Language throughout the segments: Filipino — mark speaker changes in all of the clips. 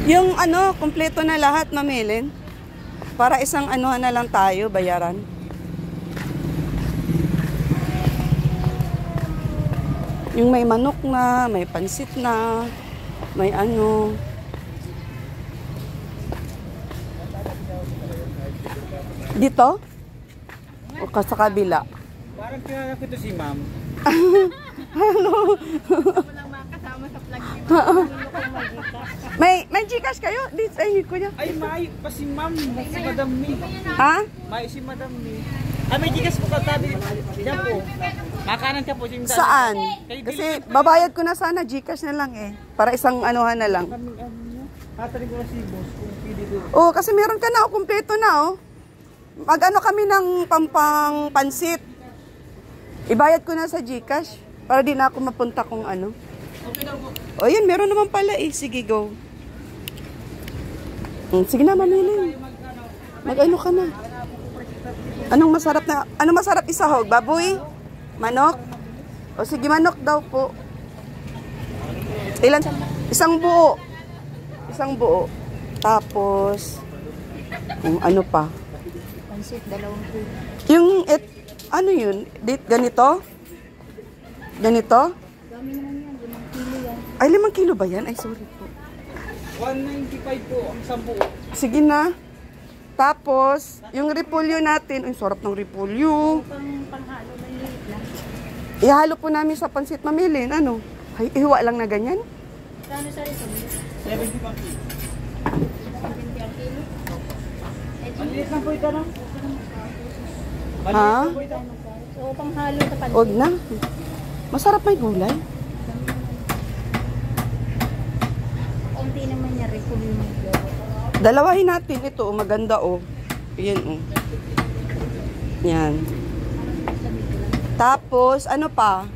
Speaker 1: Yung ano, kumpleto na lahat, mamilin. Para isang anuhan na lang tayo, bayaran. Yung may manok na, may pansit na, may ano. Dito? O sa kabila?
Speaker 2: Parang kilala ko ito si ma'am.
Speaker 1: Ano?
Speaker 3: Walang makasama sa vlog ni
Speaker 1: May Gcash kayo? Dito, ay, kuya.
Speaker 2: Ay, may pa si ma'am. Si Madam Mi.
Speaker 1: Ha?
Speaker 2: May si Madam Mi. Ah, may gigas po katabi. Diyan po. Makanan ka po.
Speaker 1: Saan? Kasi babayad ko na sana, Gcash na lang eh. Para isang anuhan na lang.
Speaker 2: Tataling ko na si boss kung pili doon.
Speaker 1: Oo, kasi meron ka na, kumpleto na oh. Mag-ano kami ng pampang pansit. Ibayad ko na sa Gcash para di na ako mapunta kung ano.
Speaker 2: Okay daw po.
Speaker 1: O yun, meron naman pala eh. Sige, go. Sige na, mamili. Mag-ano ka na. Anong masarap isahog? Baboy? Manok? O sige, manok daw po. Ilan? Isang buo. Isang buo. Tapos, ano pa?
Speaker 3: Pansit, 2 kilo.
Speaker 1: Yung, ano yun? Ganito? Ganito?
Speaker 3: Dami naman yan, 5 kilo yan.
Speaker 1: Ay, 5 kilo ba yan? Ay, sorry po.
Speaker 2: 195 po ang 10.
Speaker 1: Sige na. Tapos, yung repolyo natin. Ay, sarap ng repolyo.
Speaker 3: Panghalo na liit lang.
Speaker 1: Ihalo po namin sa pansit mamilin. Ano? Ay, ihiwa lang na ganyan.
Speaker 3: Kano sa rito?
Speaker 2: 70 pa po.
Speaker 3: 70 ang kilo.
Speaker 2: Maliit lang po ito, no? Maliit
Speaker 1: Ha?
Speaker 2: lang po ito.
Speaker 3: So, panghalo sa pansit.
Speaker 1: Huwag na. Masarap may gulay.
Speaker 3: Kunti naman niya, repolyo mo.
Speaker 1: Dalawahin natin ito. Oh, maganda oh. Yan oh. Yan. Tapos, ano pa?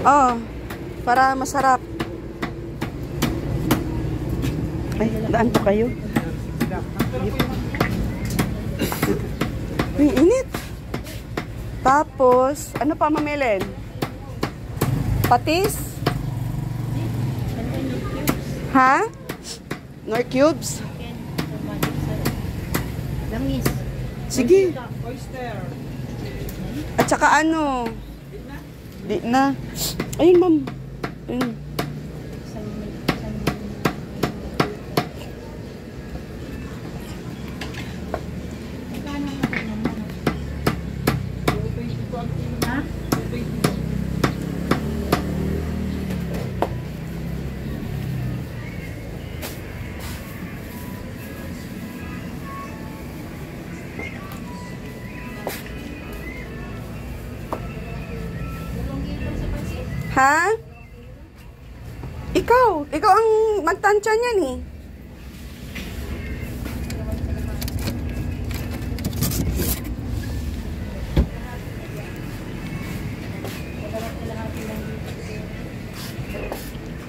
Speaker 1: Oh, para masarap. Ay, daan po kayo. Ay, init. Tapos, ano pa mamilin? Patis? Ha? Nor cubes?
Speaker 3: Langis.
Speaker 1: Sige.
Speaker 2: Oyster.
Speaker 1: At saka ano? Di na. Ayun, ma'am. Ayun. Ha? Ikaw ang magtansya niyan eh.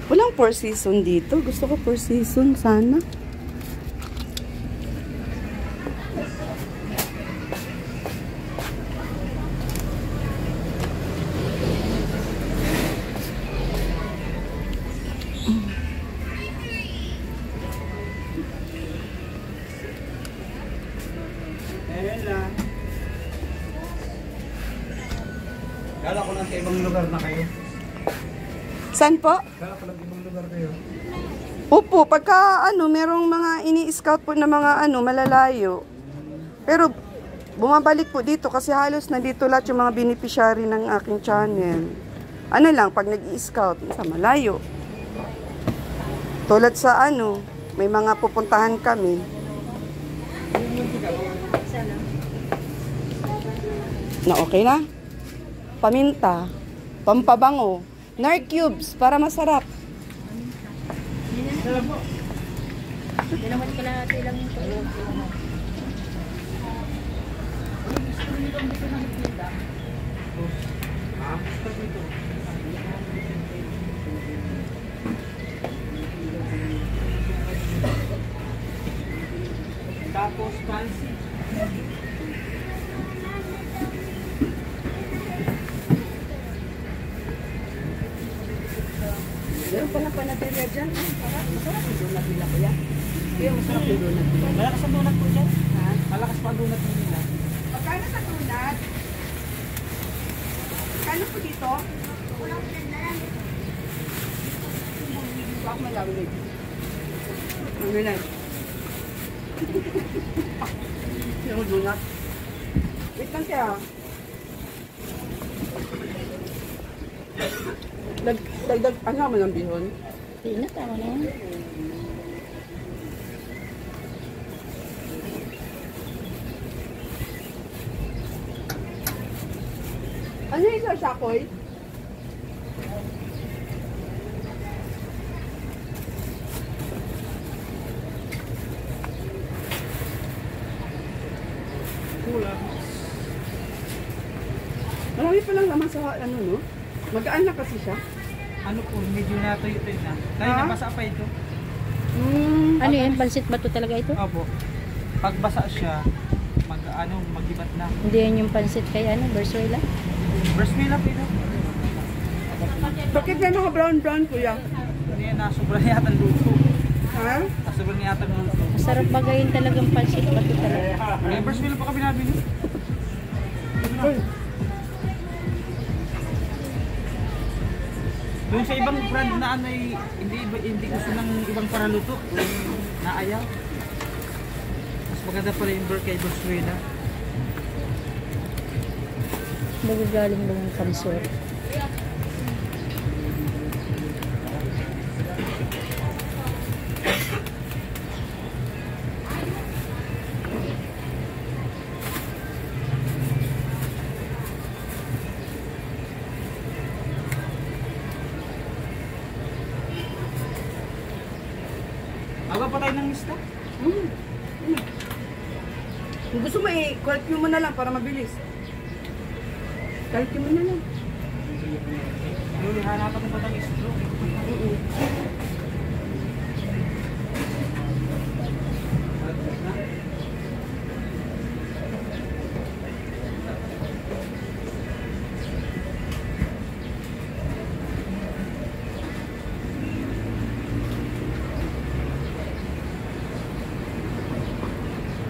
Speaker 1: Walang 4 season dito. Gusto ko 4 season sana.
Speaker 2: Ayan lang. Kala ko lang sa ibang lugar na kayo.
Speaker 1: Saan po?
Speaker 2: Kala ko lang ibang lugar kayo.
Speaker 1: Opo, pagka ano, merong mga ini-scout po na mga ano, malalayo. Pero bumabalik po dito kasi halos nandito lahat yung mga beneficiary ng aking channel. Ano lang, pag nag-i-scout, sa malayo. Tulad sa ano, may mga pupuntahan kami. Na okay na? Paminta, pampabango, nor cubes para masarap.
Speaker 3: Hindi naman kalahati lang ito.
Speaker 2: Tapos fancy.
Speaker 1: palang panaderia dyan. Masarap yung donut nila, kuya. Kuya, masarap yung donut nila.
Speaker 2: Malakas ang donut po dyan.
Speaker 1: Ha?
Speaker 2: Malakas pa ang donut po nila.
Speaker 1: Magkano sa donut? Magkano po dito? Bakit malawin? Ano na? Yung donut. Wait lang kaya. Dagdag, ano naman ang bihon?
Speaker 3: Hindi na, tama na yan.
Speaker 1: Ano yung sa sakoy?
Speaker 2: Kulang.
Speaker 1: Marami palang laman sa ano, no? Magaan na kasi siya.
Speaker 2: Ano po, medyo natuyo-tuyo na. Dahil
Speaker 1: Ah?
Speaker 2: nabasa pa ito.
Speaker 3: Ano yan? Pansit ba to talaga ito?
Speaker 2: Opo. Pag basa siya, magibat na.
Speaker 3: Hindi yan yung pansit kay ano, Bersuela?
Speaker 2: Breast meal up ito.
Speaker 1: Bakit may mga brown-brown, kuya?
Speaker 2: Hindi yan, nasobra niya yata ang luto.
Speaker 1: Ha?
Speaker 2: Nasobra niya yata ang luto.
Speaker 3: Masarap bagayin talagang pansit ba to talaga?
Speaker 2: May breast meal pa kami nabili.
Speaker 1: Uy,
Speaker 2: Doon sa ibang brand na ano ay hindi gusto ng ibang paraluto. Naayaw. Mas maganda pala yung burger kay Bersuela.
Speaker 3: Magagaling lang ang kamsor.
Speaker 2: Aga pa tayo ng lista.
Speaker 1: Kung gusto mo, i-calculate mo na lang para mabilis. Calculate mo na lang.
Speaker 2: Luli, hanapan ko ba ng istro?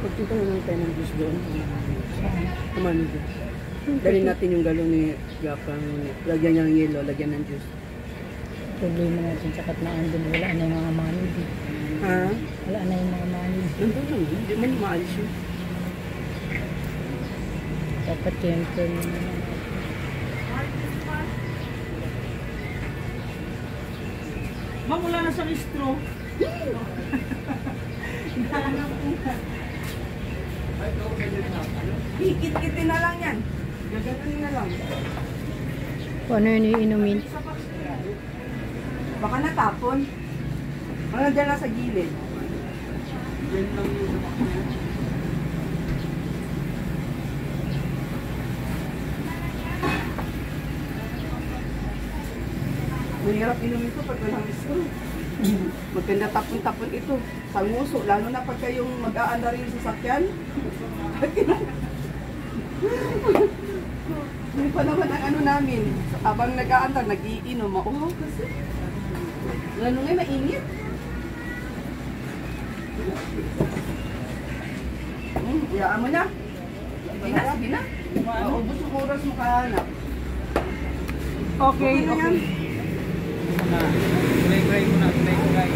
Speaker 1: Pagpunta na lang tayo ng juice doon. Kumano doon. Dalhin natin yung galong ni Gapang. Lagyan niya ng yelo, lagyan ng juice.
Speaker 3: Problema natin sa katnaan din. Wala na yung mga manid.
Speaker 1: Ha?
Speaker 3: Wala na yung mga manid.
Speaker 1: Nandun lang. Hindi man maalis yun.
Speaker 3: Dapat temper yun.
Speaker 2: Ma'am, wala na sa istro.
Speaker 1: Hikit-kitin na lang yan. Gaganin na lang.
Speaker 3: Kung ano yun iinumin.
Speaker 1: Baka natapon. Ano dyan lang sa gilid.
Speaker 2: Yan lang yung
Speaker 1: Mahirap inom ito pag walang straw. Maganda tapon-tapon ito. Sa nguso, lalo na pagka yung mag-aanda rin sa sakyan. Hindi pa naman ang ano namin. Abang nag-aanda, nag-iinom. Oo, kasi. Lalo ngayon, mainit. Iyaan mo na. Sige na. Ubus yung oras mo kahanap.
Speaker 2: Okay,
Speaker 1: na yan.
Speaker 2: okay. Gulay-gulay mo na, gulay-gulay.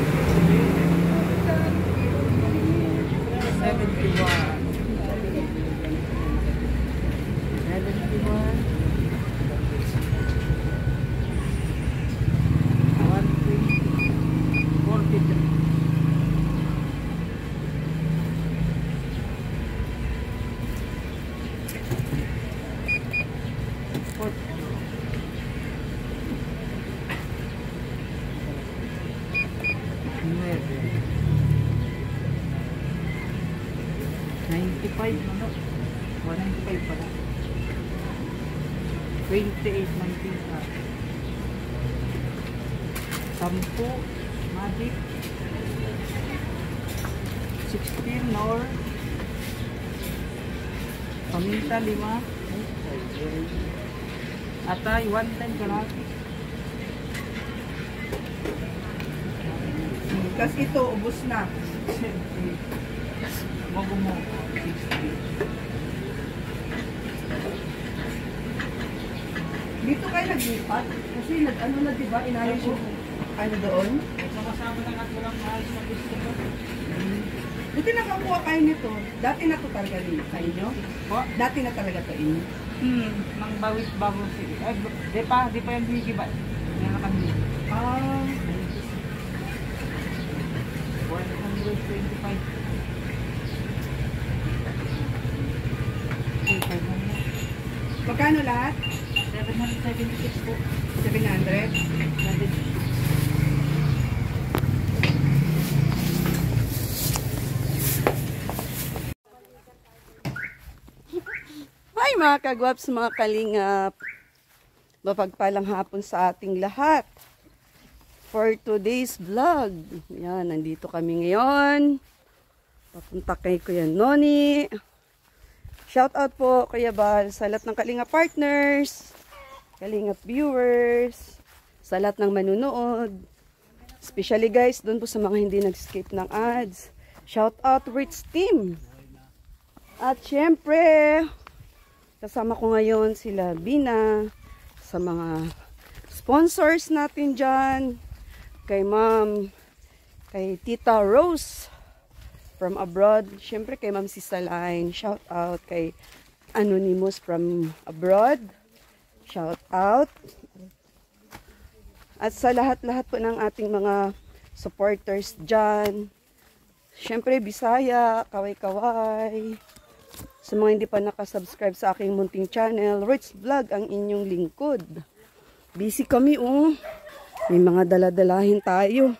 Speaker 2: 95, ano? 195 pala. 28.19 pa. 10, magic. 16, nor. Paminta, 5. Atay, 110 kalahati.
Speaker 1: Kasi ito, ubos na.
Speaker 2: Bago mo. 60.
Speaker 1: Dito kayo naglipat? Kasi nag-ano na diba, inalis yung ano doon?
Speaker 2: Sama-sama lang at walang maayos na gusto ko.
Speaker 1: Buti nakakuha kayo nito. Dati na to talaga rin sa inyo?
Speaker 2: Po?
Speaker 1: Dati na talaga to inyo?
Speaker 2: Nang bawit bago sige. Ay, di pa yung higi ba? Yan na kami.
Speaker 1: Ah.
Speaker 2: 125.
Speaker 1: Magkano lahat?
Speaker 2: 776 po.
Speaker 1: 700? Hi mga kagwaps, mga kalingap. Mapagpalang hapon sa ating lahat. For today's vlog. Yan, nandito kami ngayon. Papunta kay Kuya Noni. Shout out po Kuya Bal sa lahat ng Kalingap partners, Kalingap viewers, sa lahat ng manunood. Especially guys, doon po sa mga hindi nag-skip ng ads. Shout out Rich Team. At syempre, kasama ko ngayon sila Bina, sa mga sponsors natin dyan, kay Ma'am, kay Tita Rose from abroad, syempre kay Ma'am Sisaline, shout out kay Anonymous from abroad, shout out. At sa lahat-lahat po ng ating mga supporters dyan, syempre Bisaya, kaway-kaway. Sa mga hindi pa nakasubscribe sa aking munting channel, Rich Vlog ang inyong lingkod. Busy kami may mga daladalahin tayo.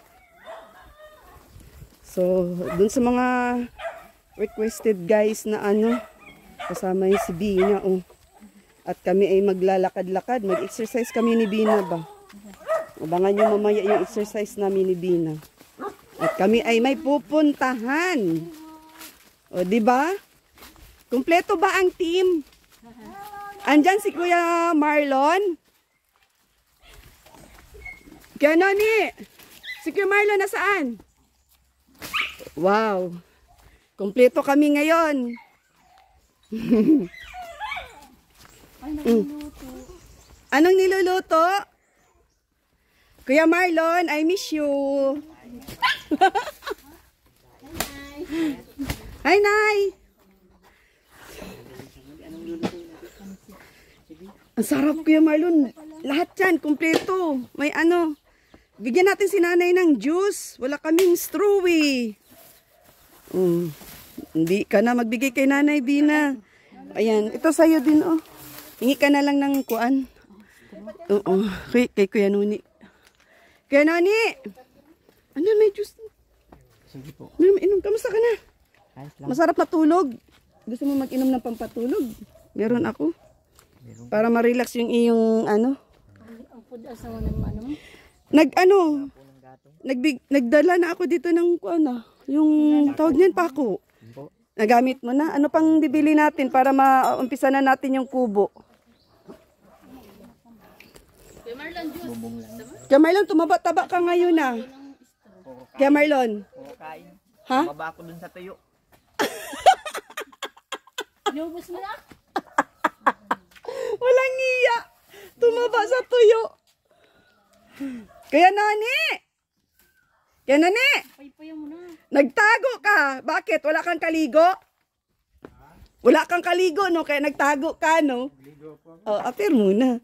Speaker 1: So, dun sa mga requested guys na kasama yung si Bina At kami ay maglalakad-lakad, mag-exercise kami ni Bina ba? Abangan nyo mamaya yung exercise namin ni Bina. At kami ay may pupuntahan. O, di ba? Kumpleto ba ang team? Andyan si Kuya Marlon? Kuya Noni, si Kuya Marlon nasaan? Wow. Kumpleto kami ngayon. Anong niluluto? Kuya Marlon, I miss you. Hi, Nay. Ang sarap, Kuya Marlon. Lahat yan, kumpleto. May bigyan natin si nanay ng juice. Wala kaming strawy. Hindi ka na magbigay kay Nanay Bina. Ayan, ito sa'yo din Hingi ka na lang ng kuan. Oo, kay Kuya Noni. Kuya Noni! Ano, may juice?
Speaker 2: Sige po.
Speaker 1: Inom, kamusta ka na? Masarap na tulog. Gusto mo mag-inom ng pampatulog? Meron ako. Para ma-relax yung iyong
Speaker 3: Ang food asawa ng
Speaker 1: nagdala na ako dito ng yung tawag niyan pa ako. Nagamit mo na? Ano pang bibili natin para maumpisa na natin yung kubo? Kaya Marlon, tumaba-taba ka ngayon Kaya Marlon. Ha?
Speaker 2: Tumaba ako dun sa tuyo.
Speaker 3: Inubos mo na?
Speaker 1: Walang iya. Tumaba sa tuyo. Kaya Nani! Kaya Nani!
Speaker 3: Paypayan mo na.
Speaker 1: Nagtago ka. Bakit? Wala kang kaligo? Wala kang kaligo, no? Kaya nagtago ka, no? Oh, apir muna.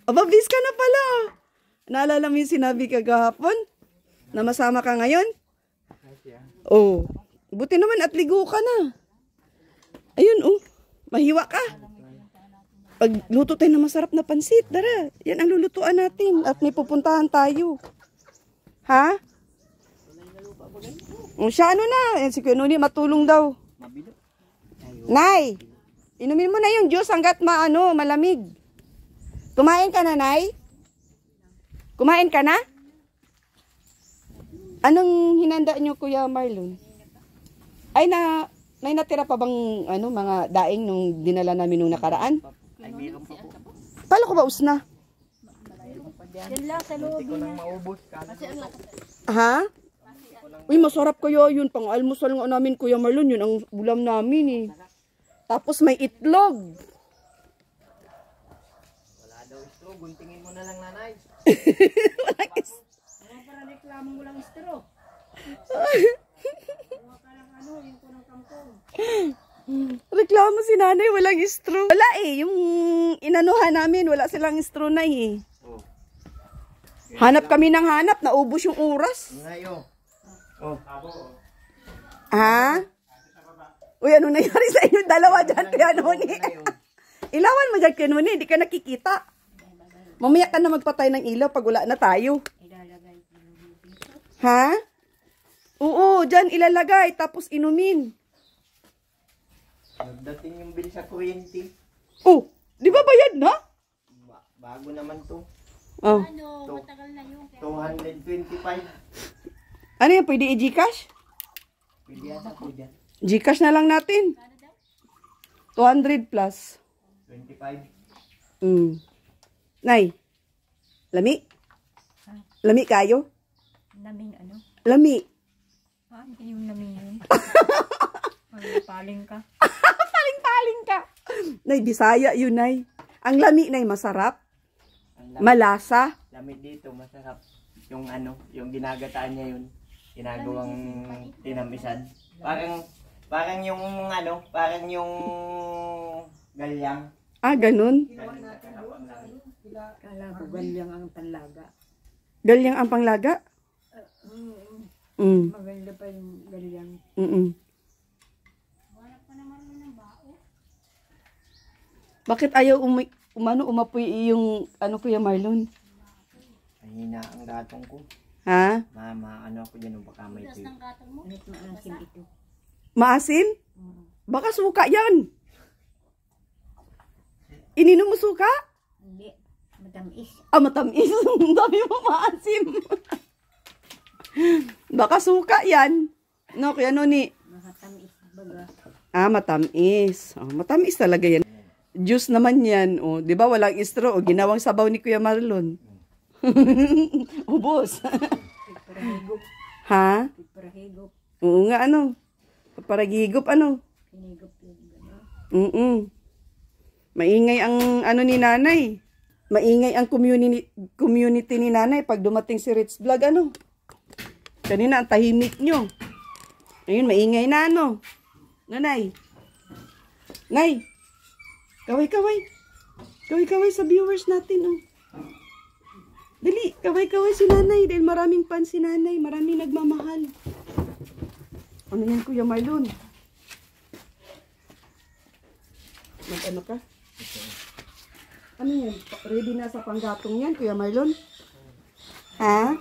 Speaker 1: Ababis ka na pala. Naalala mo yung sinabi kagahapon? Na masama ka ngayon? Oh. Buti naman at ligo ka na. Ayun, mahiwa ka. Pagluto tayo ng masarap na pansit, dara. Yan ang lulutuan natin. At may pupuntahan tayo. Ha? Siya na. Yan si Kuya Noni matulong daw. Nay, inumin mo na yung juice hanggat malamig. Kumain ka na, Nay? Kumain ka na? Anong hinanda nyo, Kuya Marlon? May natira pa bang mga daing nung dinala namin nung nakaraan?
Speaker 2: Ay, meron pa po.
Speaker 1: Pala ko ba usna?
Speaker 3: Yan lang sa loob.
Speaker 2: Hindi ko nang maubos.
Speaker 1: Ha? Uy, masarap kayo yun. Pang almusal nga namin, Kuya Marlon. Yun ang ulam namin eh. Tapos may itlog.
Speaker 2: Wala daw straw. Guntingin mo na lang, nanay.
Speaker 1: Walang is-
Speaker 3: Para reklamo mo lang istro.
Speaker 1: Reklamo si nanay, walang straw. Wala eh, yung inanuhan namin, wala silang straw na eh.
Speaker 2: Oh.
Speaker 1: Hanap kami ng hanap, naubos yung oras.
Speaker 2: Ngayon. Oh.
Speaker 1: Ha? Uy, ano nangyari sa inyo? Dalawa dyan, Kuya Noni. Ilawan mo dyan, Kuya Noni, hindi ka nakikita. Mamaya ka na magpatay ng ilaw pag wala na tayo. Ha? Oo, dyan ilalagay, tapos inumin.
Speaker 2: Nagdating yung bill sa kuryente.
Speaker 1: Oh, di ba bayad na?
Speaker 2: Bago naman to.
Speaker 1: Oh.
Speaker 2: To 225.
Speaker 1: Ano yan, pwede i-Gcash?
Speaker 2: Pwede yata po dyan.
Speaker 1: Gcash na lang natin. 200 plus.
Speaker 2: 25.
Speaker 1: Nay, lami? Lami kayo?
Speaker 3: Naming ano?
Speaker 1: Lami.
Speaker 3: Ha? Hindi yung naming yun. Paling ka.
Speaker 1: Paling-paling ka. Nay, Bisaya yun, Nay. Ang lami, Nay, masarap. Malasa.
Speaker 2: Lamig dito, masarap. Yung ano, yung ginagataan niya yun. Ginagawang tinamisan. Parang yung ano, parang yung galyang.
Speaker 1: Ah, ganun.
Speaker 3: Kala ko galyang ang panlaga.
Speaker 1: Galyang ang panglaga?
Speaker 3: Maganda pa yung galyang.
Speaker 1: Bakit ayaw umapoy yung ano, Kuya Marlon?
Speaker 2: Mahina ang gatong ko.
Speaker 1: Ha?
Speaker 2: Mama, ano ako dyan, baka may tuyo.
Speaker 3: Ano itong asim ito?
Speaker 1: Maasin? Baka suka yan. Ininom mo suka?
Speaker 3: Hindi. Matamis.
Speaker 1: Ah, matamis. Dami mo maasim. Baka suka yan. No, Kuya Noni?
Speaker 3: Makatamis baga.
Speaker 1: Ah, matamis. Oh, matamis talaga yan. Juice naman yan. Oh, 'di ba walang straw, oh, ginawang sabaw ni Kuya Marlon. Ubos.
Speaker 3: Parahigop.
Speaker 1: Ha?
Speaker 3: Parahigop.
Speaker 1: Oo nga ano. Paragigop ano.
Speaker 3: Hinigop yung gano'n.
Speaker 1: Maingay ang ano ni nanay. Maingay ang community ni nanay pag dumating si Rich Vlog ano. Kanina ang tahimik nyo. Ngayon maingay na ano. Nanay. Nay. Kaway-kaway. Kaway-kaway sa viewers natin oh. Dali, kaway-kaway si nanay. Dahil maraming fan si nanay. Maraming nagmamahal. Ano yan, Kuya Marlon? Mag-ano ka? Ano yan? Ready na sa panggatong yan, Kuya Marlon? Ha?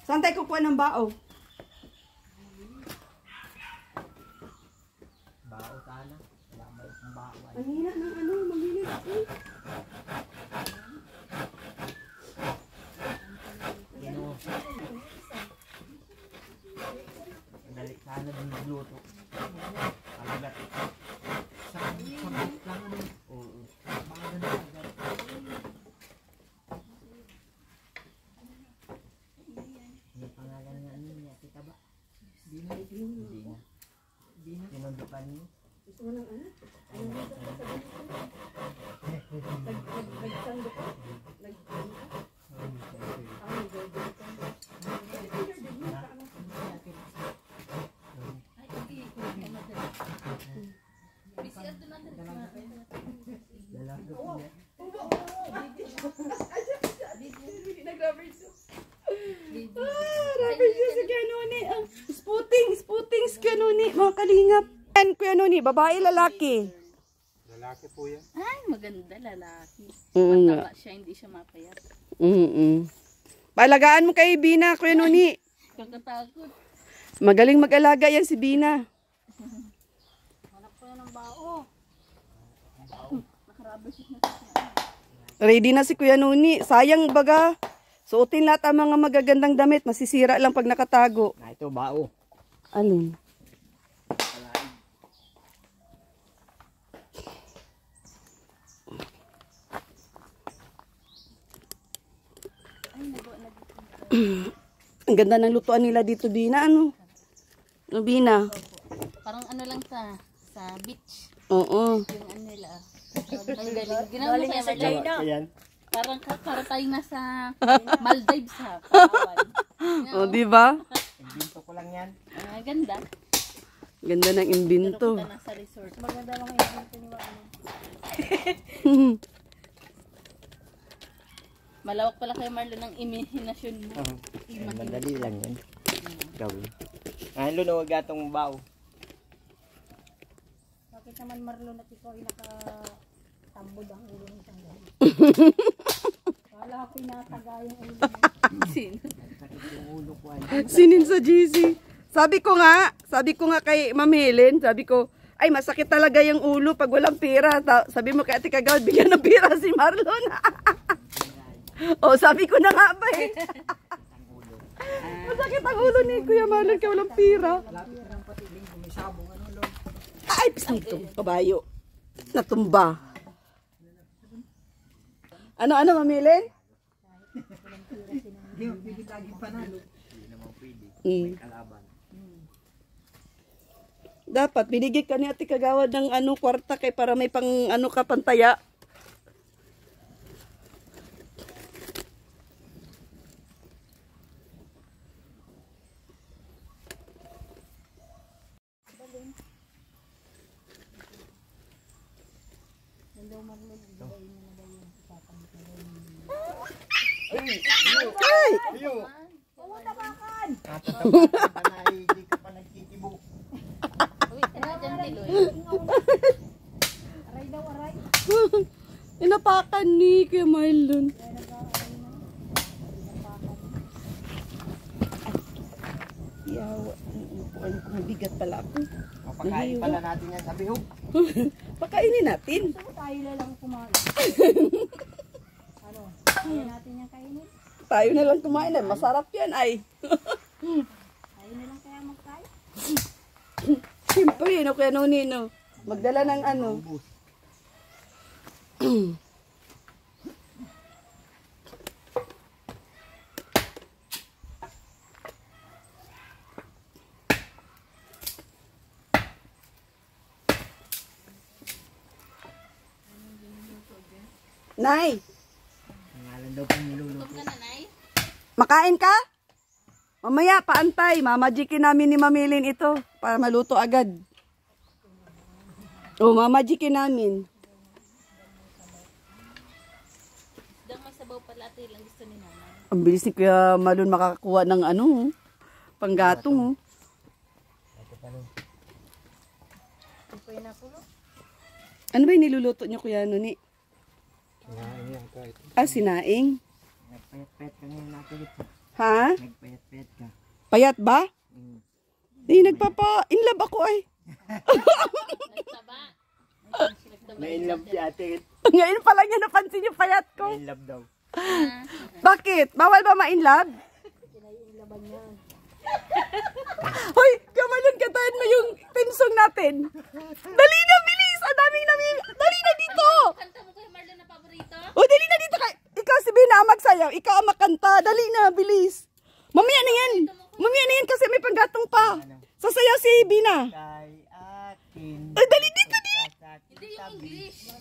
Speaker 1: Saan tayo kukuha ng bao?
Speaker 2: Bao sana. Wala mo yung bao.
Speaker 1: Ang hina ng ano, maghilid ako.
Speaker 2: Dali sana din magluto. Palagat. Sabit lang ano. Oo. Maganda agad. Yung pangalan nga niya, kita ba? Hindi na. Hindi na. Sinundukan niyo.
Speaker 1: Gusto mo ng ano? Sputing si Kuya Noni, mga kalingap. Yan, Kuya Noni, babae, lalaki.
Speaker 2: Lalaki po yan.
Speaker 4: Ay, maganda lalaki.
Speaker 1: Oo nga.
Speaker 4: Mataba siya, hindi siya mapayat.
Speaker 1: Paalagaan mo kay Bina, Kuya Noni.
Speaker 4: Kakatakot.
Speaker 1: Magaling mag-alaga yan si Bina.
Speaker 4: Hanap ko na ng bao. Nakarabas siya.
Speaker 1: Ready na si Kuya Noni. Sayang baga. Suotin lahat ang mga magagandang damit. Masisira lang pag nakatago.
Speaker 2: Na ito, bao.
Speaker 1: Alin? Ang ganda ng lutuan nila dito, Bina. Ano? Ano, Bina?
Speaker 4: Parang ano lang sa beach.
Speaker 1: Oo.
Speaker 4: Yung ano nila. Ang galing. Ginawa mo kaya Marlon?
Speaker 2: Ayan.
Speaker 4: Para tayong nasa Maldives ha. Palawan.
Speaker 1: O, di ba?
Speaker 2: Binto ko lang yan.
Speaker 4: Ganda.
Speaker 1: Ganda ng
Speaker 4: Pero
Speaker 1: imbento.
Speaker 4: punta na sa resort.
Speaker 3: Maganda lang yung evento ni Wano.
Speaker 4: Malawak pala kay Marlon ang imahinasyon mo.
Speaker 2: Madali lang yan. Gawin. Ngayon lun, huwag gatong bao.
Speaker 3: Bakit naman Marlon at ikaw ay nakatambod ang ulo ng tanggal? Kala ko pinataga yung ulo mo.
Speaker 4: Sino?
Speaker 1: Sinin sa GC. Sabi ko nga kay Ma'am Helen, sabi ko, ay masakit talaga yung ulo pag walang pera. Sabi mo kay Ate Kagawad, bigyan ng pera si Marlon. O, sabi ko na nga ba eh. Masakit ang ulo ni Kuya Marlon kaya walang pera. Ay, pisang ito, kabayo. Natumba. Ano, Ma'am Helen? Dapat binigay ka ni Ate Kagawad ng kwarta kay para may pang ka pantaya. Ay!
Speaker 2: Natatapakan ka na, hindi ka pa nagkikibo.
Speaker 4: Uy, tara dyan, Tiloy.
Speaker 3: Aray daw, aray.
Speaker 1: Inapakan ni Kuya Marlon. Yawa. Mabigat pala ako.
Speaker 2: Mapakain pala natin yan sa bihog.
Speaker 1: Pakainin natin.
Speaker 3: Gusto mo tayo na lang kumain. Ano? Kaya natin yung kainin?
Speaker 1: Tayo na lang kumain. Masarap yan ay.
Speaker 3: Tayo na lang kaya magkain?
Speaker 1: Siyempre, Kuya Nonino. Magdala ng Nay,
Speaker 2: Pangalan daw pong niluluto.
Speaker 4: Gutom ka na, Nay?
Speaker 1: makain ka? Mamaya, paantay. Mamajikin namin ni Mamilin ito para maluto agad. O, mamajikin namin.
Speaker 4: Dang may sabaw pala, ate. Lang gusto ni Nanay.
Speaker 1: Ang bilis ni Kuya Malun makakakuha ng panggatong. Ano ba yung niluluto niyo, Kuya Noni? Sinaing.
Speaker 2: Nagpayat-payat ka ngayon natin ito.
Speaker 1: Ha?
Speaker 2: Nagpayat-payat ka.
Speaker 1: Payat ba? Nagpapa-inlove ako ay.
Speaker 4: Nagtaba.
Speaker 2: Na-inlove si ate.
Speaker 1: Ngayon pa lang niya napansin yung payat ko.
Speaker 2: Na-inlove daw.
Speaker 1: Bakit? Bawal ba ma-inlove? Hoy, Kamalon, katayin mo yung timsong natin. Dali na, bilis! Ang daming dali na dito!
Speaker 4: Kanta mo kay Marlon na paborito?
Speaker 1: O, dali na dito! Ikaw si Bina ang magsayaw, ikaw ang makanta. Dali na, bilis! Mamaya na yan! Mamaya na yan kasi may panggatong pa. Sasayaw si Bina.
Speaker 2: Kay akin.
Speaker 1: Ay, dali dito!
Speaker 4: Hindi yung English.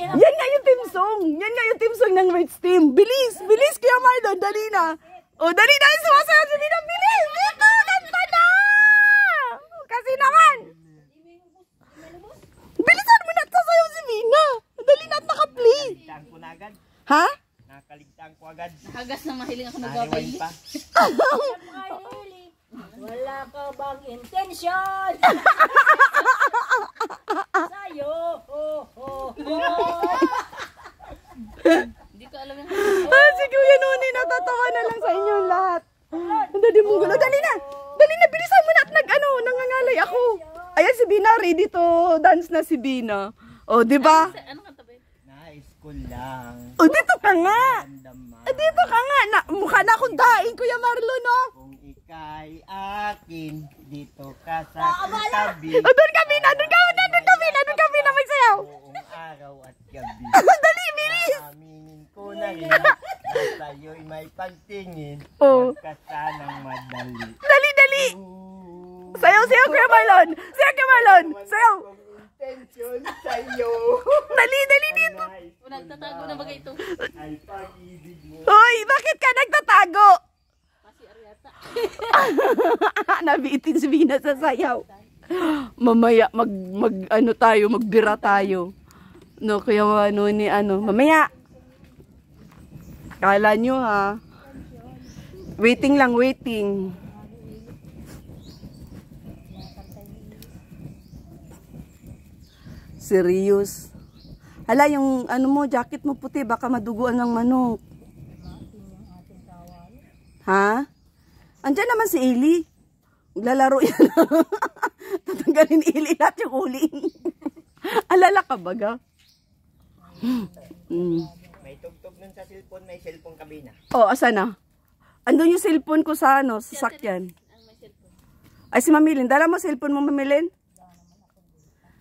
Speaker 1: Yan nga yung team song. Yan nga yung team song ng Rich Team. Bilis! Bilis, Kuya Marlon. Dali na. O, dali na. Sumasayaw si Bina. Bilis! Dito! Kanta na! Kasi naman. Bilisan mo na. Sasayaw si Bina. Dali na at naka-play.
Speaker 2: Nakaligtaan ko na agad.
Speaker 1: Ha?
Speaker 2: Nakaligtaan ko agad.
Speaker 4: Hagas na mahiling ako
Speaker 2: Nahiwain
Speaker 4: nagwaway.
Speaker 2: pa.
Speaker 3: Wala ka bang intention? Sa'yo!
Speaker 4: Hindi ko alam yung
Speaker 1: Si Kuya Noni, natatawa na lang sa inyong lahat. Ang dali mong gulo. Dali na! Dali na! Bilisan mo na at nangangalay ako. Ayan si Bina. Ready to dance na si Bina. O, di ba?
Speaker 4: ano kanta ba yun?
Speaker 2: Nais ko lang.
Speaker 1: O, dito ka nga.
Speaker 2: Damdaman.
Speaker 1: Dito ka nga. Mukha na akong daing, Kuya Marlon, no?
Speaker 2: Kung ika'y akin, dito ka sa tabi.
Speaker 1: O, doon kami na magsayaw.
Speaker 2: Buong araw at gabi.
Speaker 1: Dali, bilis.
Speaker 2: Aminin ko na rin na sa'yo'y may pag pagtingin,
Speaker 1: Oh.
Speaker 2: kasanang madali.
Speaker 1: Dali, dali! Sayaw, sayaw, Kuya Marlon! Sayaw, Kuya Marlon! Sayaw!
Speaker 2: Kung intention sa'yo
Speaker 1: Dali, dali dito!
Speaker 4: Nagtatago na bagay ito.
Speaker 2: ay pag-ibig mo.
Speaker 1: Hoy, bakit ka nagtatago?
Speaker 4: Kasi Ariata.
Speaker 1: Nabitin si Vina sa sayaw. Mamaya, ano tayo, magbira tayo. No, kaya ano ni ano, mamaya. Kala nyo ha. Waiting lang, waiting. Serious. Hala, yung ano mo, jacket mo puti, baka maduguan ng manok. Ha? Andiyan naman si Eli. Lalaro yan. Tatanggalin Eli lahat yung uling. Alala ka baga?
Speaker 2: May tugtog nun sa cellphone, may cellphone kabina.
Speaker 1: Oh, asa na? Andun yung cellphone ko sa ano, sa sakyan. Ay, si Mamilin. Dala mo cellphone mo, Mamilin?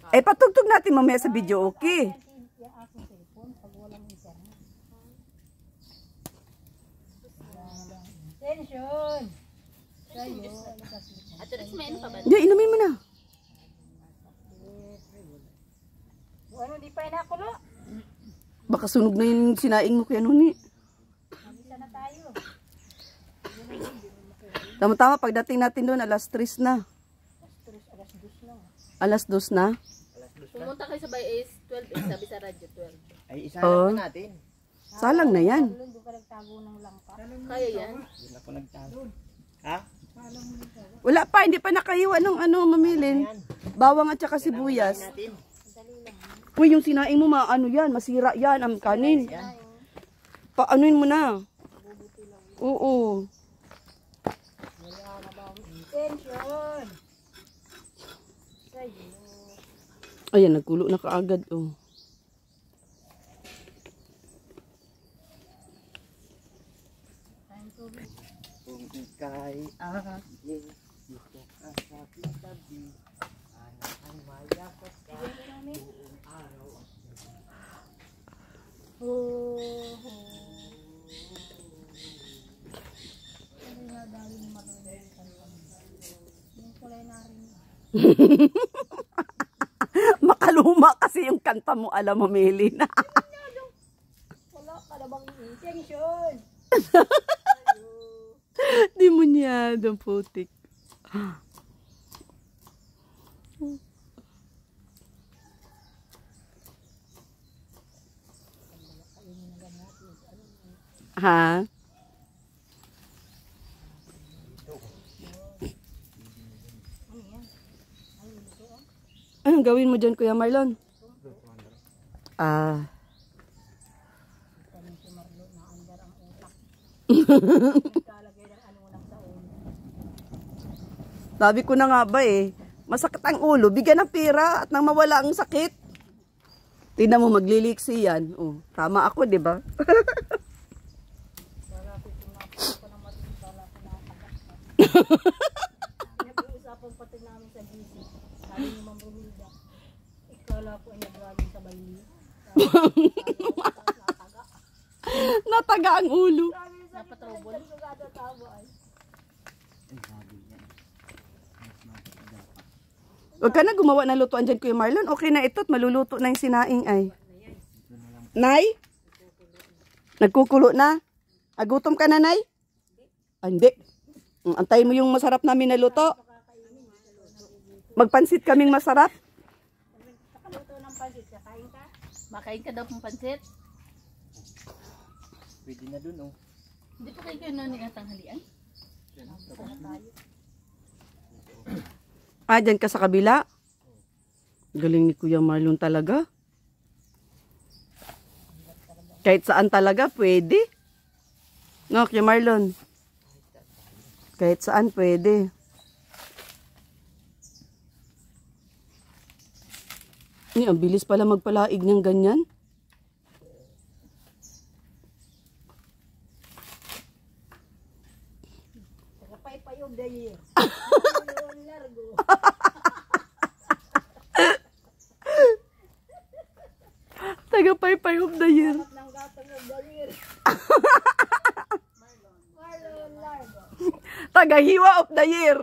Speaker 1: Eh, patugtog natin mamaya sa video, okay?
Speaker 3: Tension!
Speaker 4: At least may ano pa ba?
Speaker 1: Hindi, inumin mo na.
Speaker 3: Ano, di pa inakulo?
Speaker 1: Baka sunog na yung sinaing mo kaya nuni.
Speaker 3: Mabisa na tayo.
Speaker 1: Tama-tama, pagdating natin doon, alas 3 na. Alas 2 na?
Speaker 4: Pumunta kayo sa bay is 12 eh, sabi sa radyo 12.
Speaker 2: Ay, isa
Speaker 1: Oh.
Speaker 2: na natin.
Speaker 1: Salang na yan.
Speaker 3: Doon ka nagtago ng langka.
Speaker 4: Kaya yan.
Speaker 2: Doon ako nagtago. Ha?
Speaker 1: Wala pa, hindi pa nakahiwa ng ano, Mamilin. Bawang at saka sibuyas.
Speaker 2: Natin.
Speaker 1: Uy, yung sinaing mo, ano yan, masira yan, ang kanin. Paanuin mo na. Oo.
Speaker 3: Tension! Sa'yo.
Speaker 1: Ayan, nagkulo na kaagad, oh.
Speaker 2: Kung ika'y aking, gusto ka sa kitabi, anak ang mayakap ka, buong araw.
Speaker 1: Makaluma kasi yung kanta mo, alam mo, Melin.
Speaker 3: Wala ka na bang intention?
Speaker 1: Di mo niya, ang putik. Ha? Anong gawin mo dyan, Kuya Marlon? Ah. Sabi ko na nga ba eh, masakit ang ulo, bigyan ng pera at nang mawala ang sakit. Tingnan mo, magliliksi yan. Oh, tama ako, di ba?
Speaker 3: Pinag-uusapan pati namin sa GC. Sabi ni Ma'am Romilda, ikala ko ay nag-ragin sa bayli.
Speaker 1: Nataga ang ulo.
Speaker 4: Napatawbol.
Speaker 1: Huwag ka na gumawa ng lutuan dyan, Kuya Marlon. Okay na ito at maluluto na yung sinaing ay. Nay? Nagkukulo na? Agutom ka na, Nay? Ah, hindi. Antayin mo yung masarap namin na luto. Magpansit kaming masarap.
Speaker 3: Nakaluto ng pansit, kakain ka?
Speaker 4: Makain ka daw ng pansit.
Speaker 2: Pwede na dun, oh.
Speaker 4: Hindi pa kayo noon ng tanghalian?
Speaker 1: Ah, dyan ka sa kabila. Galing ni Kuya Marlon talaga. Kahit saan talaga, pwede. No, Kuya Marlon? Kahit saan, pwede. Ang bilis pala magpalaig ng ganyan.
Speaker 3: Paypayog dahil. Largo.
Speaker 1: Taga paypay of the year.
Speaker 3: Ng gatong ng dahil.
Speaker 1: Taga-hiwa of the year.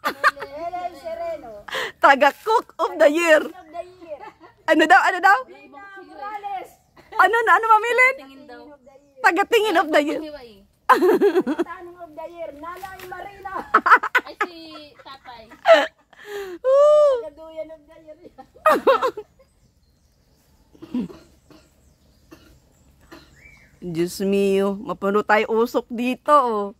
Speaker 3: Helen Sereno.
Speaker 1: Taga-cook of the year.
Speaker 3: Of the year.
Speaker 1: Ano daw? Ano daw?
Speaker 3: Rina Morales.
Speaker 1: Ano mamilin?
Speaker 4: Tingin daw.
Speaker 1: Taga-tingin of the year.
Speaker 4: Hiwa eh.
Speaker 3: Tanong of the year. Nanay Marina.
Speaker 4: Ay si tatay.
Speaker 3: Kaduyan of the year.
Speaker 1: Diyos mio, mapuno tayo usok dito, oh.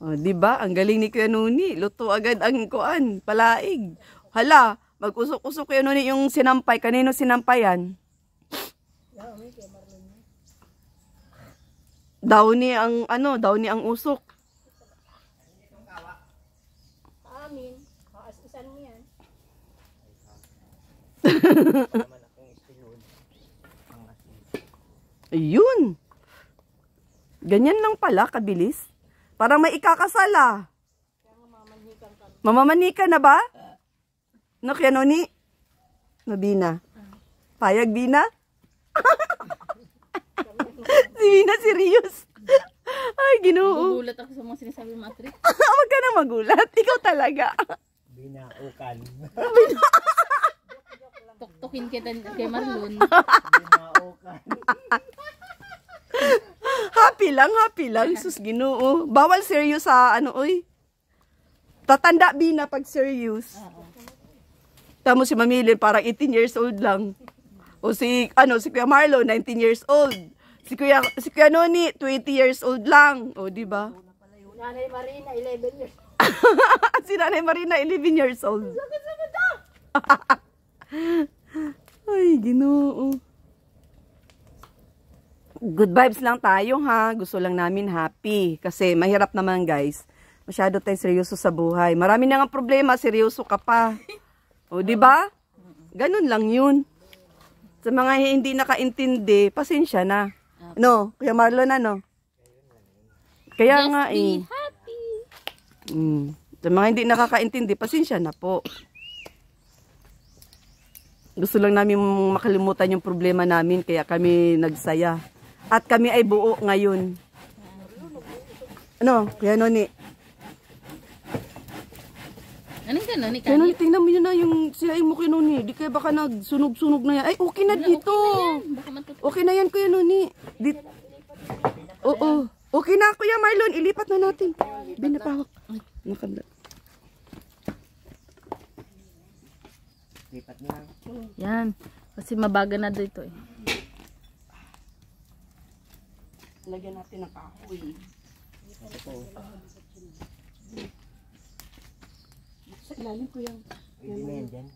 Speaker 1: Oh, di ba? Ang galing ni Kuya Nuni. Luto agad ang kuan, palaig. Hala, mag-usok-usok Kuya Nuni yung sinampay. Kanino sinampayan? Downy ang ang usok.
Speaker 3: Amin. Kaas-isan mo yan.
Speaker 1: Ayun. Ganyan lang pala, kabilis. Parang may ikakasal ah. Mamamanikan na ba? No, Kuya Noni? No, Bina? Payag, Bina? Si Bina, serious. Ay, Ginoo.
Speaker 4: Gugulat ako sa mga sinasabi mo, Atri.
Speaker 1: Huwag ka na magulat. Ikaw talaga.
Speaker 2: Binaukan.
Speaker 4: Tuktukin kita kay Marlon.
Speaker 2: Binaukan.
Speaker 1: Happy lang. Sus, Ginoo. Bawal serious sa oy. Tatanda, Bina, pag serious. Tamo si Mamilin, parang 18 years old lang. O si Kuya Marlo, 19 years old. Si Kuya Noni, 20 years old lang. O, di ba?
Speaker 3: Nanay Marina, 11 years.
Speaker 1: Si Nanay Marina, 11 years old. Ay, Ginoo. Good vibes lang tayo, ha? Gusto lang namin happy. Kasi mahirap naman, guys. Masyado tayong seryoso sa buhay. Marami na nga problema, seryoso ka pa. O, di ba? Ganun lang yun. Sa mga hindi nakaintindi, pasensya na. No, Kuya Marlon, Kaya
Speaker 4: Just
Speaker 1: nga
Speaker 4: be happy.
Speaker 1: Sa mga hindi nakakaintindi, pasensya na po. Gusto lang namin makalimutan yung problema namin, kaya kami nagsaya. At kami ay buo ngayon. Kuya Noni?
Speaker 4: Anong gano'n?
Speaker 1: Kuya Noni, tingnan mo yun na yung sirain mo, Kuya Noni. Di kaya baka nagsunog-sunog na yan. Ay, okay na dito.
Speaker 4: Baka matutuwa.
Speaker 1: Okay na yan, Kuya Noni. Oo. Okay na, Kuya Marlon. Ilipat na natin. Binapawak. Nakanda.
Speaker 2: Lipat na.
Speaker 4: Yan. Kasi mabaga na dito eh.
Speaker 1: Lagyan natin ng kahoy. Sa ilalim ko yan.
Speaker 2: Pwede na yan dyan.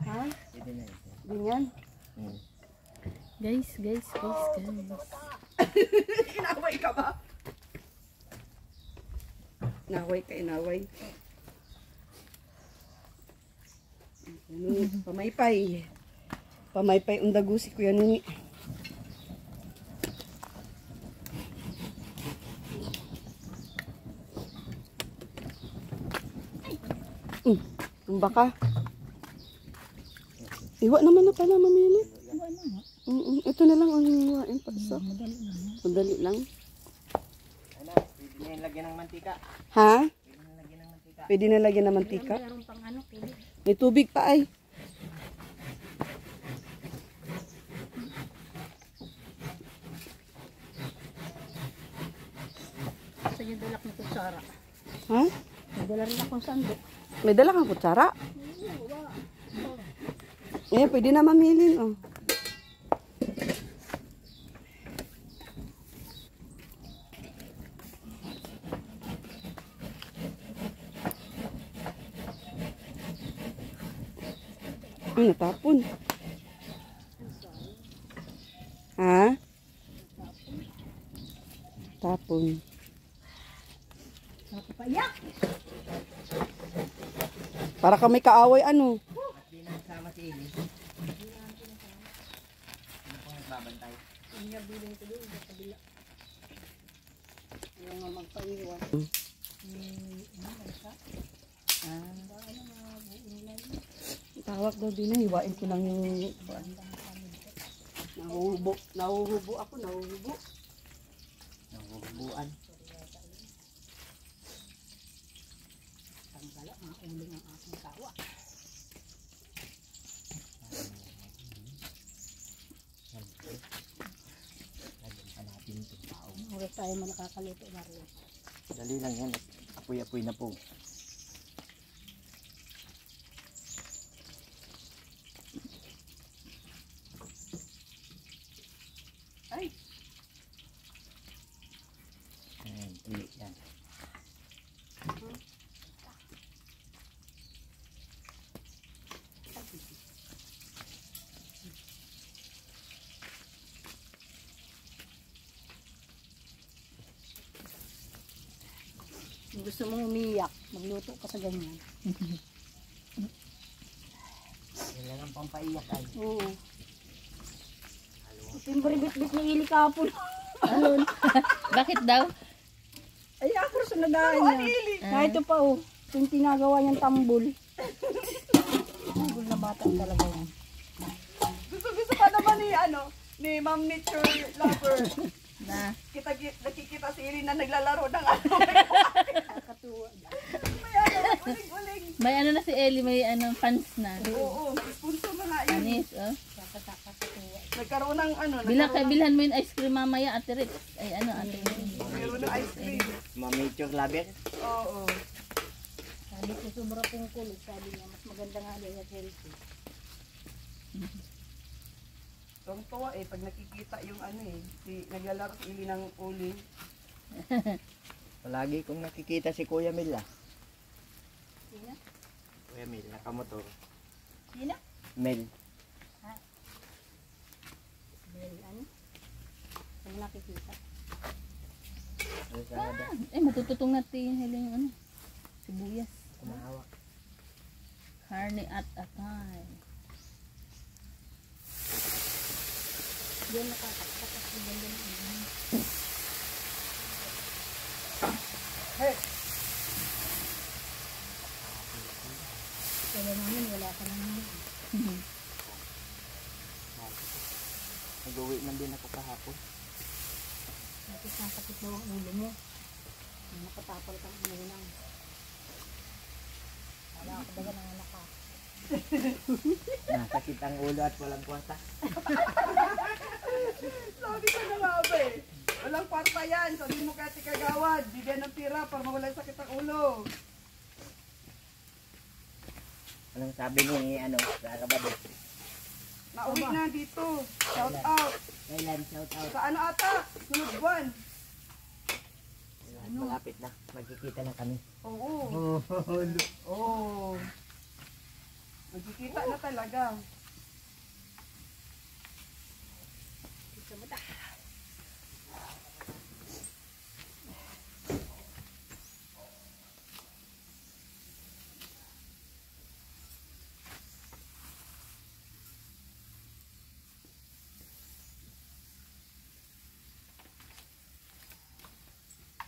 Speaker 1: Ha?
Speaker 2: Pwede na yan.
Speaker 1: Ganyan.
Speaker 4: Guys.
Speaker 1: Inaway ka ba? Inaway. Pamaypay. Pamaypay undagu si Kuya Nuni. Tumba ka. Iwa naman na pala, mamili. Ito na lang ang hiwain pa isa. Madali lang.
Speaker 2: Ano? Pwede na yan lagyan ng mantika.
Speaker 1: Ha?
Speaker 2: Pwede na lagyan ng mantika.
Speaker 1: Pwede na lagyan ng mantika.
Speaker 3: Meron pang tubig.
Speaker 1: May tubig pa ay.
Speaker 3: Sa yung dalak ng kutsara.
Speaker 1: Ha?
Speaker 3: May dala rin akong sandok.
Speaker 1: May dala kang kutsara? Pwede na mamilin, oh. Ay, natapon. Ha? Tapon.
Speaker 3: Papayak!
Speaker 1: Para ka may kaaway, ano?
Speaker 2: At di na sama si Eli. Ano pong nagbabantay?
Speaker 1: Tawag daw din na, hiwain ko lang yung... Nahuhubo ako.
Speaker 2: Nahuhubuan.
Speaker 3: uling ang aking kawa. Oras tayo man nakakaluto na rin.
Speaker 2: Dali lang yan. Apoy-apoy na po.
Speaker 1: Ay,
Speaker 2: Ayan, tuloy yan.
Speaker 3: Kung gusto mong umiyak, magluto ka sa ganyan.
Speaker 2: Yan lang ang pampaiyak ay.
Speaker 3: Oo. Timbre bit-bit ng ili kapon.
Speaker 4: Alon. Bakit daw?
Speaker 1: ay ako sa nadaan niya.
Speaker 3: Kahit ito pa oh, yung tinagawa niyang tambol. Tambol na bata talaga yan.
Speaker 1: Gusto pa naman ni Ma'am Nature Lover.
Speaker 4: Na.
Speaker 1: Nakikita si Irene na naglalaro ng
Speaker 3: Nakatuwa.
Speaker 1: may uling-uling.
Speaker 4: May ano na si Ellie, may fans na.
Speaker 1: Oo, sponsor na nga yun.
Speaker 4: Anis, oh.
Speaker 3: Nakatuwa.
Speaker 1: Nagkaroon ng nagkaroon
Speaker 4: Bilhan mo yung ice cream mamaya, Ate Rit. Ay, Ate Rit.
Speaker 1: meron ng ice cream.
Speaker 2: Mamature lover.
Speaker 1: Oo.
Speaker 3: Sabi ko sobra pong kulit. Sabi niya, mas maganda nga din at healthy.
Speaker 1: Tuwang-tuwa pag nakikita yung naglalaro si Ili ng uling.
Speaker 2: Palagi kong nakikita si Kuya Mil ah.
Speaker 3: Sino?
Speaker 2: Kuya Mil, nakamotor.
Speaker 3: Sino?
Speaker 2: Mel.
Speaker 3: Ano? Kung nakikita.
Speaker 2: Lazada.
Speaker 4: Matututong natin yung sibuyas.
Speaker 2: Kumahawa.
Speaker 4: Karne at atay.
Speaker 3: Diyan nakakapakas ko ganda ng uling.
Speaker 1: Hey,
Speaker 3: Kaya namin wala ka naman.
Speaker 2: Nag-uwi man din ako kahapon.
Speaker 3: Bakit nakakit daw ang ulo mo? Nakatapal kang ulo lang. Wala ako baga nanganak ka.
Speaker 2: Nasakit ang ulo at walang kwarta.
Speaker 1: sabi ko na nga ba walang kwarta yan. Sabi mo kaya Kagawad, bigyan ng pira para mawala yung sakit ang ulo.
Speaker 2: Anong sabi ni Kakabado?
Speaker 1: Nauwi na dito. Shout out.
Speaker 2: Kailan shout out?
Speaker 1: Sa ata? Sunod buwan.
Speaker 2: Malapit na. Magkikita na kami.
Speaker 1: Oo. Oo. Magkikita na talaga.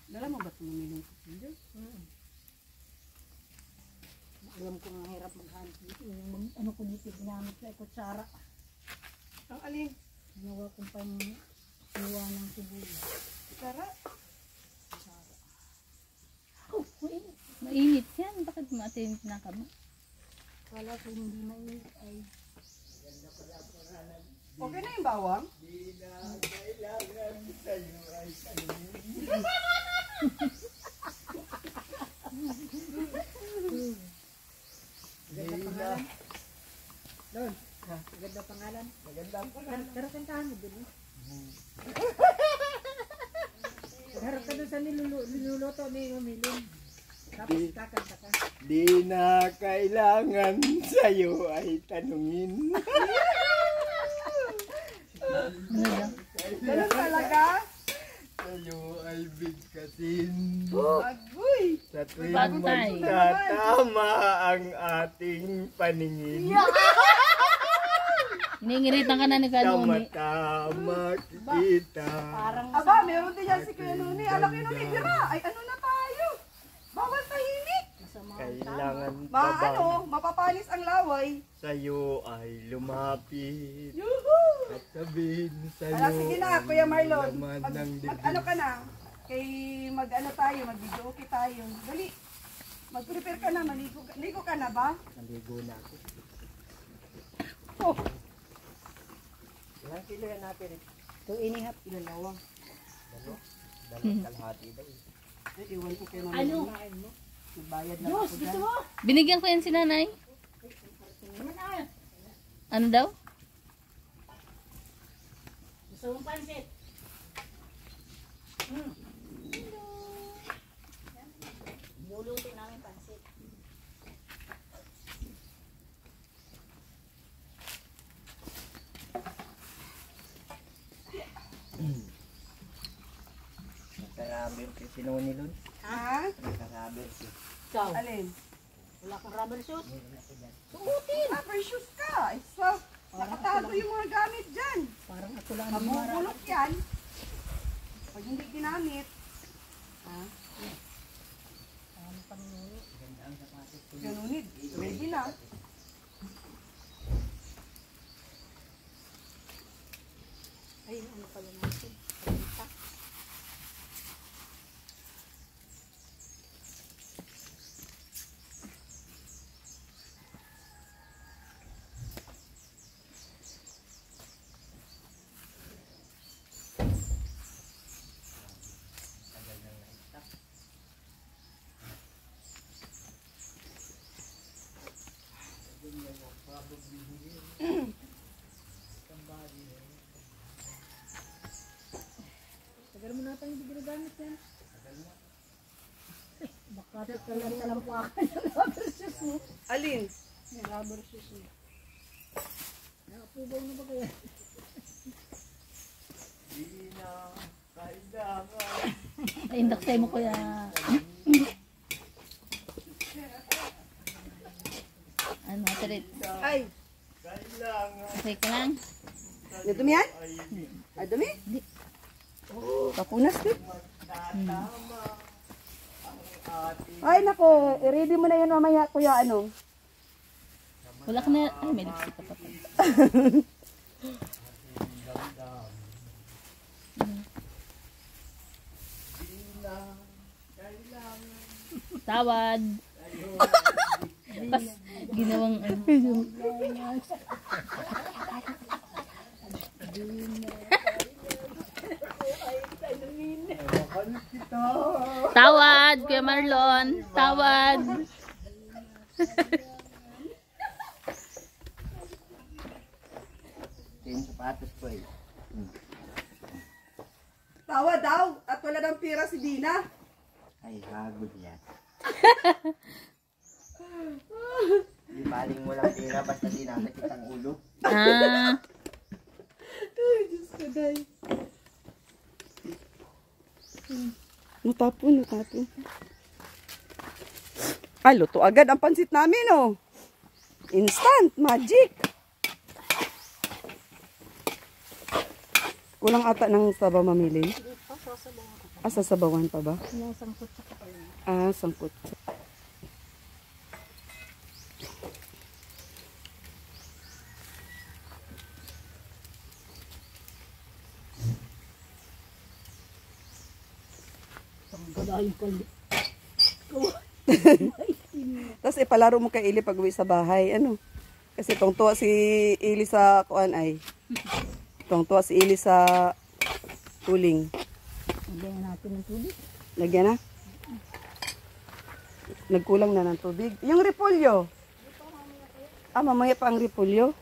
Speaker 1: Dala mo ba tumumilong kusilyo?
Speaker 3: Alam ko nga hirap maghanap dito. Yung ano ko dito, ginamit sa kutsara.
Speaker 1: Ang alin?
Speaker 3: Ginawa kong pang-iwa ng sibuyas.
Speaker 1: Tara.
Speaker 3: Oh, mainit.
Speaker 4: Mainit yan. Bakit maatin na ka mo?
Speaker 3: Wala ko hindi mainit ay.
Speaker 1: Okay na yung bawang?
Speaker 3: Ganda pangalan. Doon. Ganda pangalan.
Speaker 1: Maganda po na.
Speaker 3: Pero kantahan mo doon. Harap ka doon sa niluluto ni Mamilin. Tapos kakanta ka.
Speaker 2: Di na kailangan sa'yo ay tanungin.
Speaker 1: Ganun talaga?
Speaker 2: Sa'yo ay bigkasin.
Speaker 1: Agoy!
Speaker 2: Sa tuwing
Speaker 4: Patay.
Speaker 2: magkatama ang ating paningin.
Speaker 4: Hiningiritan ka na ni Kanuni.
Speaker 2: Tama-tama kita.
Speaker 3: Parang
Speaker 1: Aba, meron din yan si Kuya Nuni. Alam niyo Nuni, tira. Ay, ano na tayo? Bawal tahimik.
Speaker 3: masama.
Speaker 2: Kailangan pa ba
Speaker 1: Mapapanis ang laway.
Speaker 2: sa'yo ay lumapit
Speaker 1: Yuhu!
Speaker 2: at sabihin sa'yo
Speaker 1: Ala, sige na, Kuya Marlon.
Speaker 2: ang laman ng
Speaker 1: Mag ano ka na? Kay mag-ano tayo, mag-video okay tayo. Dali. Mag-prepare ka na, maligo ka na ba?
Speaker 2: Naligo na ako.
Speaker 1: Oh,
Speaker 2: Ilang kilo yan natin?
Speaker 3: 2.5.
Speaker 2: Ilan nawa? Dalawang kalahati daw.
Speaker 1: iwan ko kayo
Speaker 3: Ano?
Speaker 1: Magbayad na
Speaker 3: Diyos, gusto mo?
Speaker 4: Binigyan ko yan si nanay. Ano daw?
Speaker 3: Gusto mong pansit? Luluto namin pansit.
Speaker 2: Nagka-rubber si Sinoni Lun.
Speaker 1: Ha?
Speaker 2: Nagka-rubber si.
Speaker 3: Ikaw,
Speaker 1: Alin?
Speaker 3: wala kang rubber shoes?
Speaker 1: Rubber shoes ka. Isa. Nakatago yung mga gamit dyan.
Speaker 3: Parang ako lang
Speaker 1: Mabubulok yan. Pag hindi ginamit. Ha? Ganunid. Ready na.
Speaker 3: Ay, ano pala natin? Tagal mo natin hindi ginagamit yan. Baka talang po ako ng rubber shoes mo.
Speaker 1: Alin?
Speaker 3: Yung rubber shoes mo. Nakapubaw na ba kaya?
Speaker 2: Di na kailangan.
Speaker 4: Naindak sa'yo mo kuya. Ano, tarit.
Speaker 1: Ay,
Speaker 2: Kailangan.
Speaker 4: Okay ka lang?
Speaker 1: nadumi yan? Ay, dumi?
Speaker 4: Hindi.
Speaker 1: Kapunas din. Ay, nako. I-ready mo na yan mamaya, kuya. Ano?
Speaker 4: Wala ka na. Ay, may lipstick ka pa pala. Tawad. Pas, ginawang ano. Tawad, Kuya Marlon. Tawad.
Speaker 2: Yung sapatos ko eh.
Speaker 1: Tawa daw. At wala ng pira si Dina.
Speaker 2: Ay, hagod yan. Di baling mo lang pera basta di nasakit ang ulo.
Speaker 4: Ah,
Speaker 1: Ay, Diyos ko, day. Natapon. Ay, luto agad ang pansit namin, oh. Instant, magic. Kulang ata ng sabaw mamili. Ah, sasabawan pa ba?
Speaker 3: Sinasangkot sa kapal niya.
Speaker 1: Ah, sangkot.
Speaker 3: Wala yung kaldi.
Speaker 1: Tapos ipalaro mo kay Ili pag uwi sa bahay. Ano? Kasi tungtuwa si Ili sa kuan ay. Tungtuwa si Ili sa uling.
Speaker 3: Lagyan natin ng tubig.
Speaker 1: Lagyan na. Nagkulang na ng tubig. Yung repolyo. Ah, mamaya pa ang repolyo.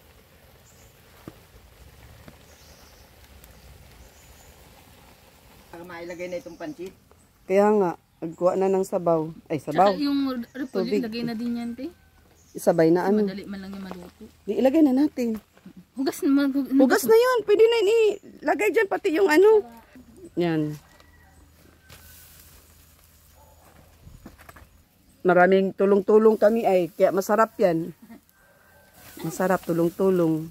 Speaker 2: Para mailagay na itong pansit.
Speaker 1: Kaya nga, nagkuha na ng sabaw. Ay, sabaw.
Speaker 4: tsaka yung repolyo,
Speaker 1: Tubig.
Speaker 4: lagay na din yan, te.
Speaker 1: Isabay na ano.
Speaker 4: Madali man lang yung maluto.
Speaker 1: Di, ilagay na natin.
Speaker 4: Hugas naman.
Speaker 1: Hugas na yun. Pwede na yun ilagay dyan pati yung ano. Yan. Maraming tulong-tulong kami ay. Kaya masarap yan. Masarap, tulong-tulong.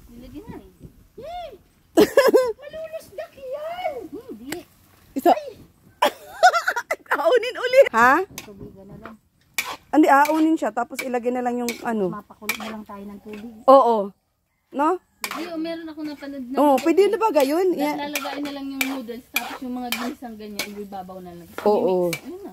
Speaker 4: Nilagyan na eh.
Speaker 3: Malulusdak yan!
Speaker 4: Hindi.
Speaker 1: Isa. Aunin ulit. Ha?
Speaker 3: Tubigan na lang.
Speaker 1: Hindi, aunin siya. Tapos ilagay na lang yung ano.
Speaker 3: Mapakulo na lang tayo ng tubig.
Speaker 1: Oo. No?
Speaker 4: Ay, meron ako napanood na.
Speaker 1: Oo, pwede na ba gayon?
Speaker 4: Lalagain na lang yung noodles, tapos yung mga ginisang ganyan, ibabaw na lang.
Speaker 1: Oo.
Speaker 4: Ayun na.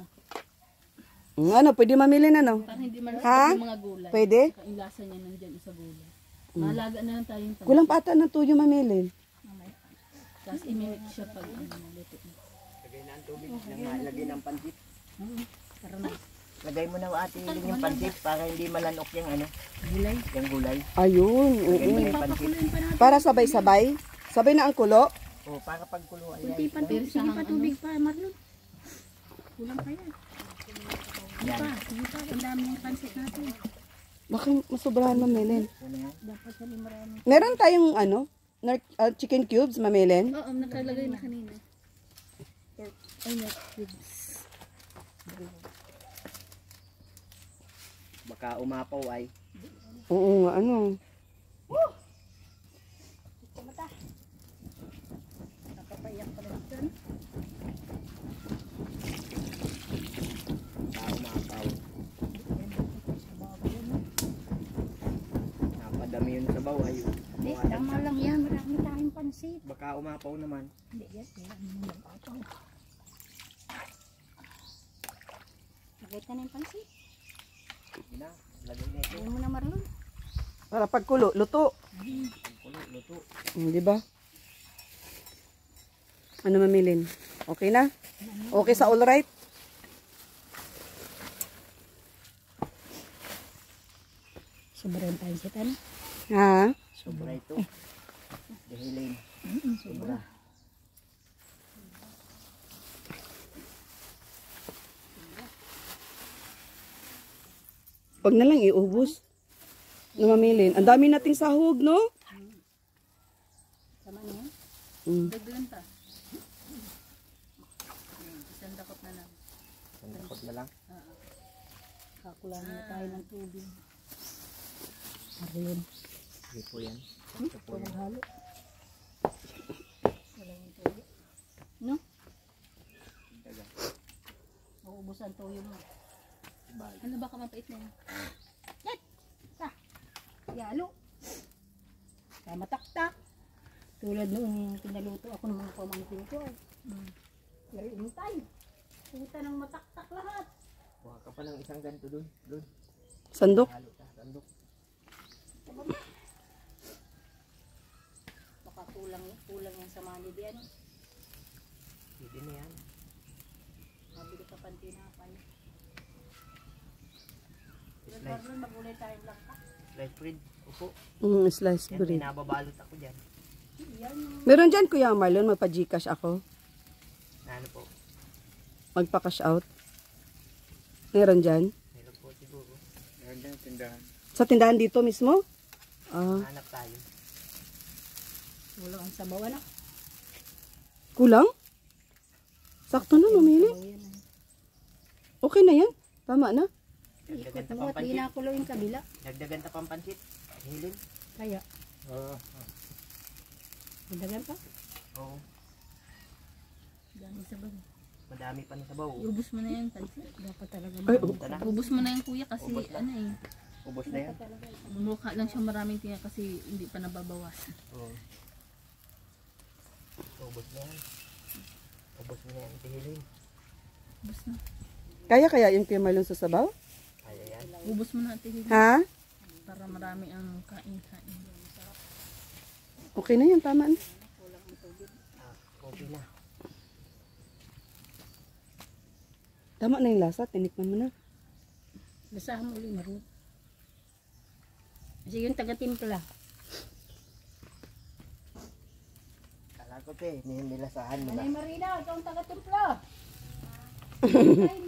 Speaker 1: Ano, pwede mamili na, no?
Speaker 4: Parang hindi man
Speaker 1: Ha?
Speaker 4: yung mga gulay.
Speaker 1: Pwede?
Speaker 4: Saka yung lasa niya nandyan sa gulay. Mahalaga na lang tayo yung pansit.
Speaker 1: Kulang pata ng tuyo mamili.
Speaker 4: Tapos i-minute siya pag luto na.
Speaker 2: Lagay na ang tubig nang lagay ng pansit.
Speaker 4: Para na.
Speaker 2: Lagay mo na ate Hiling yung pansit para hindi malanok yung ano,
Speaker 4: Gulay.
Speaker 2: yung gulay.
Speaker 1: Ayun,
Speaker 2: Lagay mo
Speaker 1: oo.
Speaker 2: na yung pansit.
Speaker 4: Papakuloyin pa natin.
Speaker 1: Para sabay-sabay. Sabay na ang kulo.
Speaker 2: Oh, para pagkuluan
Speaker 3: Kunti
Speaker 2: yan.
Speaker 3: pa tubig. Sige pa tubig pa, Marlon. Kulang pa yan.
Speaker 2: Yan.
Speaker 3: Sige pa, ang dami yung pansit natin.
Speaker 1: Baka masobrahan mamilin.
Speaker 2: Ano yan?
Speaker 3: Dapat sa marami.
Speaker 1: Meron tayong ano, chicken cubes mamilin.
Speaker 4: Oo, nakalagay na kanina. Ay, not cubes.
Speaker 2: Baka umapaw ay.
Speaker 1: Oo nga, ano.
Speaker 3: Napapayak pa rin dyan.
Speaker 2: Baka umapaw. Napadami yun sa baw ay.
Speaker 3: Hindi, tama lang yan. Marami tayong pansit.
Speaker 2: Baka umapaw naman.
Speaker 3: Hindi, yan. Marami yung nagpapaw. Lagay ka na yung pansit.
Speaker 2: Sige na, lagay na ito.
Speaker 3: Lagay mo na, Marlon.
Speaker 1: Para pagkulo, luto.
Speaker 2: Kulo, luto.
Speaker 1: Di ba? Ano mamilin? Okay na? Okay sa all right?
Speaker 3: Sobrang pansit, ano?
Speaker 1: Ha?
Speaker 2: Sobra ito. Dahilin. Sobra.
Speaker 1: Pag na lang iubos. Na mamilin. Ang dami nating sahog, no?
Speaker 3: Tama na yan.
Speaker 1: Mm.
Speaker 4: Dagdagan pa. Isang dakot na lang.
Speaker 2: Sandakot na lang.
Speaker 3: Kakulangan na tayo ng tubig. Marlon.
Speaker 2: Sige po yan. Ito po yan.
Speaker 3: Halo. Wala yung tuyo. No?
Speaker 2: Daga.
Speaker 3: Mauubusan tuyo mo.
Speaker 2: Bye.
Speaker 4: Ano baka mapait na yun?
Speaker 3: Yalo. Kaya mataktak. Tulad noong pinaluto ako ng mga pamangkin ko. Pero intay. Punta ng mataktak lahat.
Speaker 2: Kuha ka pa ng isang ganito dun. Dun.
Speaker 1: Sandok.
Speaker 2: Halo ka. Sandok.
Speaker 3: Baka kulang yan sa mani diyan.
Speaker 2: Pwede na yan.
Speaker 3: Mabili ka pang tinapay.
Speaker 2: Slice.
Speaker 3: Marlon, mag-ulay tayong langka.
Speaker 2: Slice bread. Upo.
Speaker 1: Slice
Speaker 2: Yan,
Speaker 1: bread.
Speaker 2: pinababalot ako dyan.
Speaker 3: Yan.
Speaker 1: Meron dyan, Kuya Marlon, magpa-Gcash ako.
Speaker 2: Na ano po?
Speaker 1: Magpa-cash out. Meron dyan.
Speaker 2: Meron po siguro. Meron dyan tindahan.
Speaker 1: Sa tindahan dito mismo? Ah,
Speaker 2: Hanap tayo.
Speaker 3: Wala ang sabaw na.
Speaker 1: kulang? Sakto na, mamili. Okay na yan. Tama na.
Speaker 2: Dagdagan
Speaker 3: Ikot
Speaker 2: ta
Speaker 3: mo
Speaker 2: pang
Speaker 3: at
Speaker 2: pansit.
Speaker 3: inakulo yung kabila.
Speaker 2: Dagdagan ta pang pansit. Hilin.
Speaker 3: Kaya,
Speaker 2: Oo.
Speaker 3: dagan pa.
Speaker 2: Oo.
Speaker 3: Dami sabaw.
Speaker 2: Madami pa na sabaw.
Speaker 4: Ubus mo na yan, pansit.
Speaker 3: Dapat talaga.
Speaker 1: Ay,
Speaker 2: Ito na.
Speaker 4: Ubus mo na yan, kuya, kasi
Speaker 2: Ubus na.
Speaker 4: ano eh.
Speaker 2: Ubos na yan.
Speaker 4: Mukha lang siya maraming tinga kasi hindi pa nababawasan.
Speaker 2: Oo. Ubos na yan. Ubos na yan. Hilin.
Speaker 4: Ubus na.
Speaker 1: Kaya yung Kuya Marlon sa sabaw?
Speaker 2: Kaya yan.
Speaker 4: Ubus mo na, tigil.
Speaker 1: Ha?
Speaker 4: Para marami ang kain-kain.
Speaker 1: Okay na yan, tama na.
Speaker 2: Okay na.
Speaker 1: Tama na yung lasa, tinikman mo na.
Speaker 3: Basahan mo ulit, Marlon. Kasi yung taga-timpla.
Speaker 2: Kala ko te, nilasahan mo na.
Speaker 3: Anay Marina, ikaw ang taga-timpla. Ay,